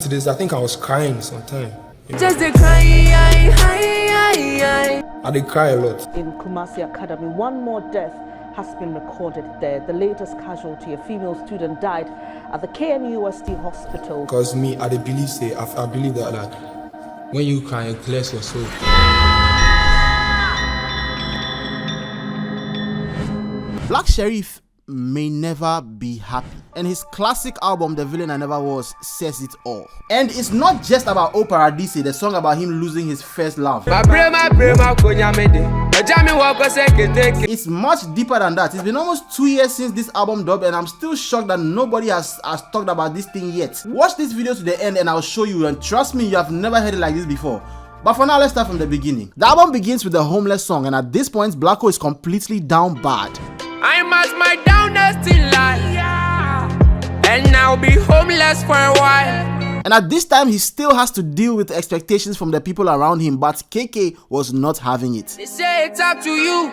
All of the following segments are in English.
to this, I think I was crying sometime. Just the cry, I did cry a lot. In Kumasi Academy, one more death has been recorded there. The latest casualty, a female student, died at the KNUST hospital. Because me, I believe that like, when you cry, it clears your soul. Black Sherif may never be happy, and his classic album The Villain I Never Was says it all. And it's not just about O Paradise, the song about him losing his first love. It's much deeper than that. It's been almost 2 years since this album dropped, and I'm still shocked that nobody has talked about this thing yet. Watch this video to the end and I'll show you, and trust me, you have never heard it like this before. But for now, let's start from the beginning. The album begins with the Homeless song, and at this point, Blacko is completely down bad. I must my Downest in life, and now be homeless for a while. And at this time, he still has to deal with expectations from the people around him, but KK was not having it. They say it's up to you,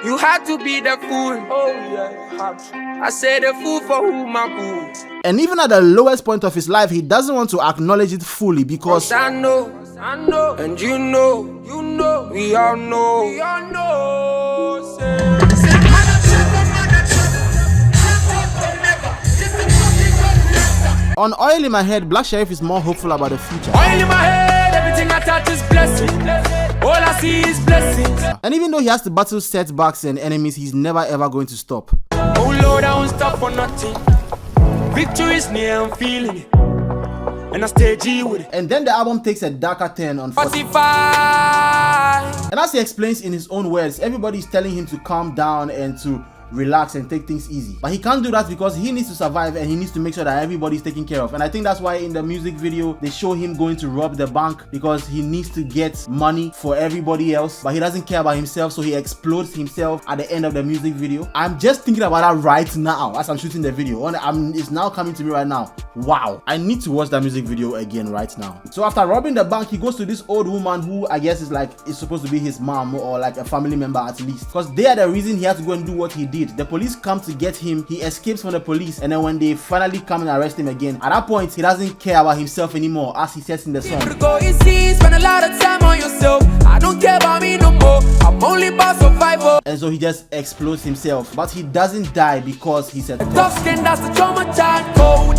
You had to be the fool. Oh yeah, I say the fool for whom I fool. And even at the lowest point of his life, he doesn't want to acknowledge it fully because I know, and you know, we all know, on Oil in My Head, Black Sherif is more hopeful about the future. Oil in my head, everything I touch is blessing. All I see is blessings. And even though he has to battle setbacks and enemies, he's never ever going to stop. Oh Lord, I won't stop for nothing. Victory is near, I'm feeling it, and I stay G with it. And then the album takes a darker turn on 45. And as he explains in his own words, everybody is telling him to calm down and to relax and take things easy, but he can't do that because he needs to survive and he needs to make sure that everybody's taken care of. And I think that's why in the music video they show him going to rob the bank, because he needs to get money for everybody else, but he doesn't care about himself, so he explodes himself at the end of the music video. I'm just thinking about that right now as I'm shooting the video. It's now coming to me right now. Wow, I need to watch that music video again right now. So after robbing the bank, he goes to this old woman who I guess is supposed to be his mom or like a family member at least, because they are the reason he had to go and do what he did. The police come to get him, he escapes from the police, and then when they finally come and arrest him again, at that point he doesn't care about himself anymore, as he says in the song. Spend a lot of time on yourself. I don't care about me no more. I'm only about survival. And so he just explodes himself, but he doesn't die because he's a tough skin, that's the trauma child code.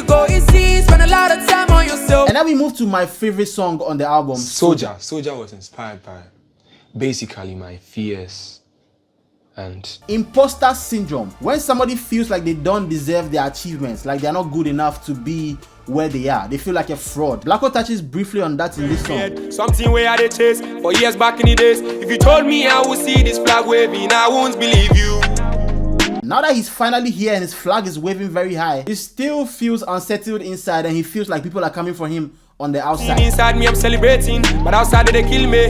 Go easy, spend a lot of time on yourself. And then we move to my favorite song on the album, Soldier. Soldier was inspired by basically my fears and imposter syndrome. When somebody feels like they don't deserve their achievements, like they're not good enough to be where they are, they feel like a fraud. Blacko touches briefly on that in this song. Something where I did chase for years back in the days. If you told me I would see this flag waving, I won't believe you. Now that he's finally here and his flag is waving very high, he still feels unsettled inside, and he feels like people are coming for him on the outside. Inside me I'm celebrating, but outside they kill me.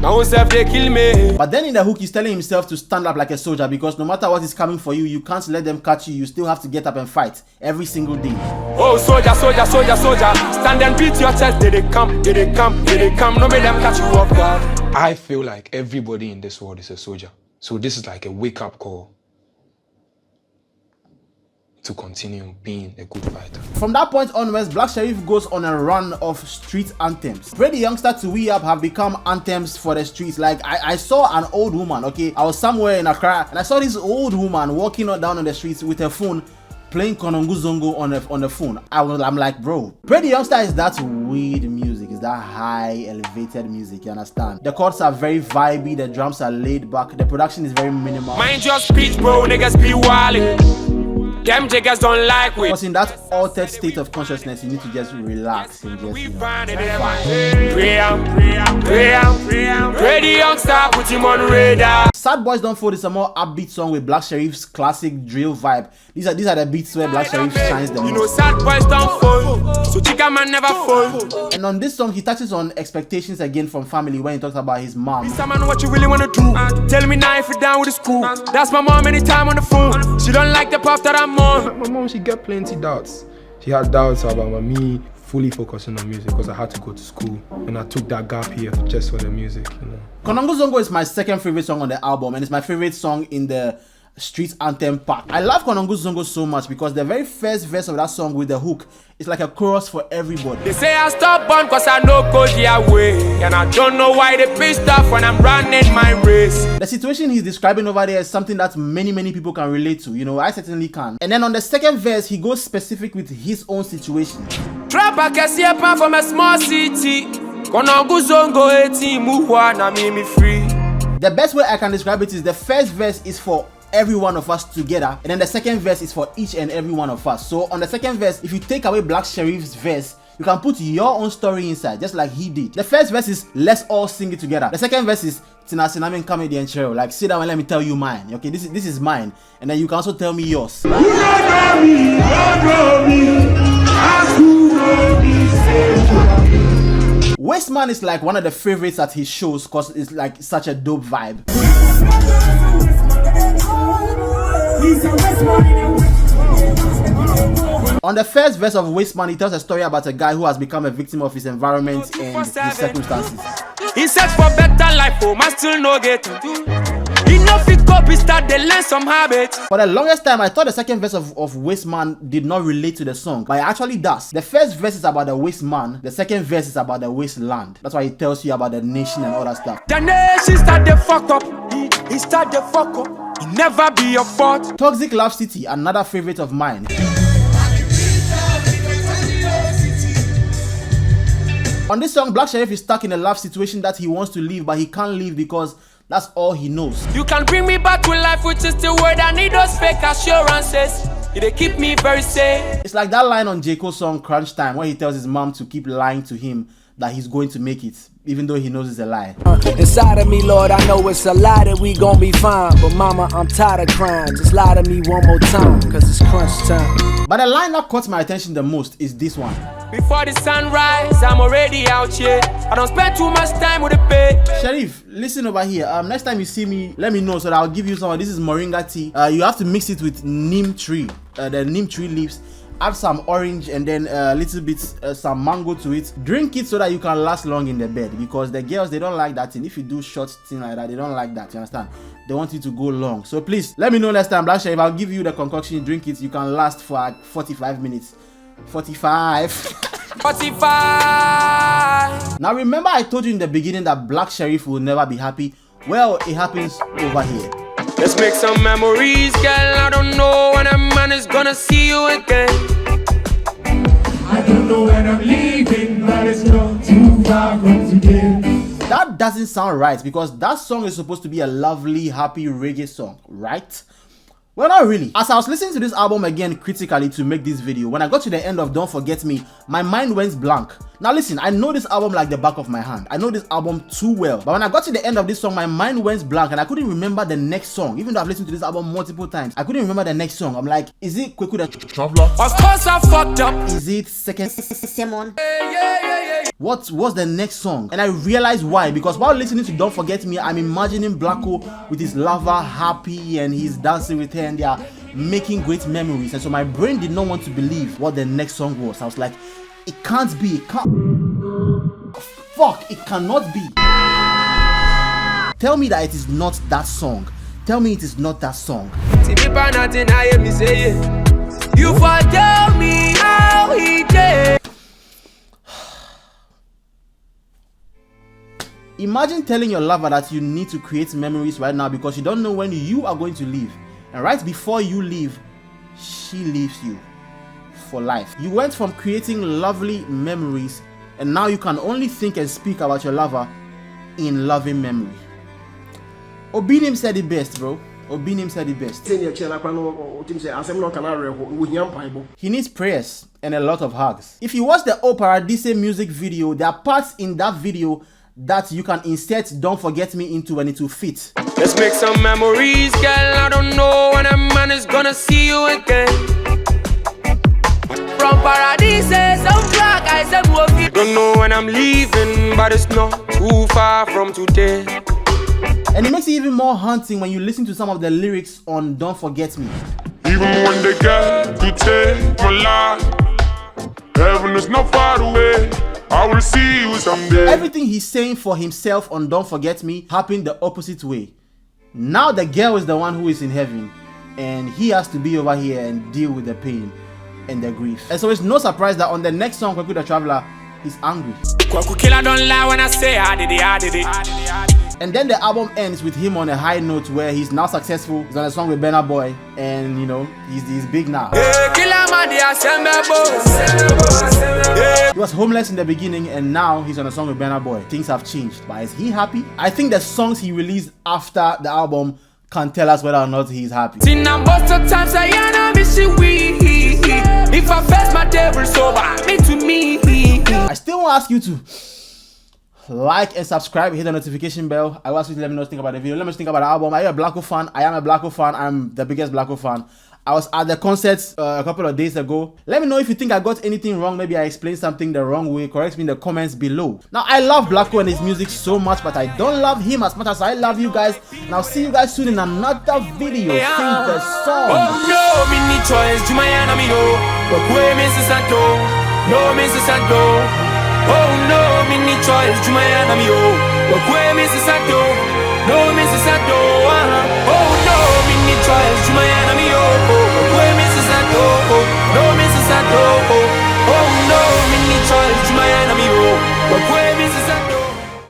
My own self, they kill me. But then in the hook, he's telling himself to stand up like a soldier, because no matter what is coming for you, you can't let them catch you. You still have to get up and fight every single day. Oh, soldier, soldier, soldier, soldier. Stand and beat your chest. Did they come? Did they come? Did they come? No, make them catch you off guard. I feel like everybody in this world is a soldier. So this is like a wake-up call to continue being a good fighter. From that point onwards, Black Sherif goes on a run of street anthems. Pray the Youngster to We Up have become anthems for the streets. Like I saw an old woman, okay, I was somewhere in Accra and I saw this old woman walking down on the streets with her phone playing Konongo Zongo on the phone. I'm like, bro, Pray the Youngster is that weird music, is that high elevated music, you understand? The chords are very vibey, the drums are laid back, the production is very minimal. Mind your speech, bro, niggas be wildin'. Them jiggers don't like we. Because in that altered state of consciousness, you need to just relax and just, Pray the Youngster, put him on radar. Sad Boys Don't Fold is a more upbeat song with Black Sherif's classic drill vibe. These are the beats where Black Sherif shines the most. You know, sad boys don't fold, so chica man never fold. And on this song, he touches on expectations again from family when he talks about his mom. This man, what you really wanna do? Tell me now if you're down with the school. That's my mom anytime on the phone. She don't like the path that I'm on. My mom, she got plenty doubts. She had doubts about me fully focusing on music because I had to go to school, and I took that gap here just for the music, you know. Konongo Zongo is my second favorite song on the album, and it's my favorite song in the street anthem part. I love Konongo Zongo so much because the very first verse of that song with the hook is like a chorus for everybody. They say I stop on cause I know go their way, and I don't know why they pissed off when I'm running my race. The situation he's describing over there is something that many people can relate to. You know, I certainly can. And then on the second verse, he goes specific with his own situation. Trapper can see a pan from a small city. Konongo Zongo 18 muwa na me free. The best way I can describe it is the first verse is for every one of us together, and then the second verse is for each and every one of us. So on the second verse, if you take away Black Sherif's verse, you can put your own story inside, just like he did. The first verse is let's all sing it together. The second verse is Tina Sinamin comedy and show. Like sit down and let me tell you mine. Okay, this is mine, and then you can also tell me yours. Wasteman is like one of the favorites at his shows because it's like such a dope vibe. On the first verse of Wasteman, he tells a story about a guy who has become a victim of his environment and his circumstances. He search for better life, oh man still no get. Enough it up, he start to learn some habits. For the longest time, I thought the second verse of Wasteman did not relate to the song, but it actually does. The first verse is about the Wasteman, the second verse is about the wasteland. That's why he tells you about the nation and all that stuff. The nation start to fuck up, he start to fuck up. It never be your fault. Toxic Love City, another favorite of mine. On this song, Black Sherif is stuck in a love situation that he wants to leave, but he can't leave because that's all he knows. You can bring me back to life, which is the word I need those fake assurances. They keep me very safe. It's like that line on J. Cole's song Crunch Time where he tells his mom to keep lying to him that he's going to make it, even though he knows it's a lie. Inside of me, Lord, I know it's a lie that we gon' be fine. But mama, I'm tired of crying. Just lie to me one more time, cause it's crunch time. But the line that caught my attention the most is this one. Before the sunrise, I'm already out here. I don't spend too much time with the pay. Sherif, listen over here. Next time you see me, let me know so that I'll give you some. This is moringa tea. You have to mix it with neem tree, the neem tree leaves. Add some orange and then a little bit some mango to it. Drink it so that you can last long in the bed, because the girls, they don't like that thing. If you do short thing like that, they don't like that, you understand? They want you to go long. So please let me know next time, Black Sherif. I'll give you the concoction, drink it, you can last for like 45 minutes. 45. 45. Now remember I told you in the beginning that Black Sherif will never be happy. Well, it happens over here. Let's make some memories, girl. I don't know when a man is gonna see you again. I don't know when I'm leaving, but it's not too far from today. That doesn't sound right, because that song is supposed to be a lovely, happy reggae song, right? Well, not really. As I was listening to this album again critically to make this video, when I got to the end of Don't Forget Me, my mind went blank. Now listen, I know this album like the back of my hand. I know this album too well. But when I got to the end of this song, my mind went blank and I couldn't remember the next song. Even though I've listened to this album multiple times, I couldn't remember the next song. I'm like, is it Kwaku The Traveller? Of course I fucked up. Is it Second Simon? What was the next song? And I realized why. Because while listening to Don't Forget Me, I'm imagining Blacko with his lover happy and he's dancing with her and they are making great memories. And so my brain did not want to believe what the next song was. I was like, it can't be. It can't. Fuck, it cannot be. Tell me that it is not that song. Tell me it is not that song. You for tell me how he did. Imagine telling your lover that you need to create memories right now because you don't know when you are going to leave. And right before you leave, she leaves you for life. You went from creating lovely memories and now you can only think and speak about your lover in loving memory. Obinim said it best, bro. Obinim said it best. He needs prayers and a lot of hugs. If you watch the O Paradise music video, there are parts in that video that you can insert Don't Forget Me into and it will fit. Let's make some memories, girl. I don't know when a man is gonna see you again. From Paradise, some black eyes and movie. Don't know when I'm leaving, but it's not too far from today. And it makes it even more haunting when you listen to some of the lyrics on Don't Forget Me. Even when they get to take my life, heaven is not far away. I will see you someday. Everything he's saying for himself on Don't Forget Me happened the opposite way. Now the girl is the one who is in heaven and he has to be over here and deal with the pain and the grief. And so it's no surprise that on the next song, Kwaku The Traveller, he's angry. Kwaku killer don't lie when I say I did it. And then the album ends with him on a high note where he's now successful. He's on a song with Burna Boy, and you know, he's big now. He was homeless in the beginning, and now he's on a song with Burna Boy. Things have changed, but is he happy? I think the songs he released after the album can tell us whether or not he's happy. If I face my devil sober, me to me. I still want to ask you to like and subscribe, hit the notification bell. I want you to let me know what you think about the video. Let me think about the album. Are you a Blacko fan? I am a Blacko fan. I'm the biggest Blacko fan. I was at the concert a couple of days ago. Let me know if you think I got anything wrong. Maybe I explained something the wrong way. Correct me in the comments below. Now, I love Blacko and his music so much, but I don't love him as much as I love you guys. And I'll see you guys soon in another video. Sing the song. Oh no, me need choice. Jumayana me no. Wakwe me sisanto. No me sisanto. Oh no, me need choice. Jumayana me yo. Wakwe me sisanto.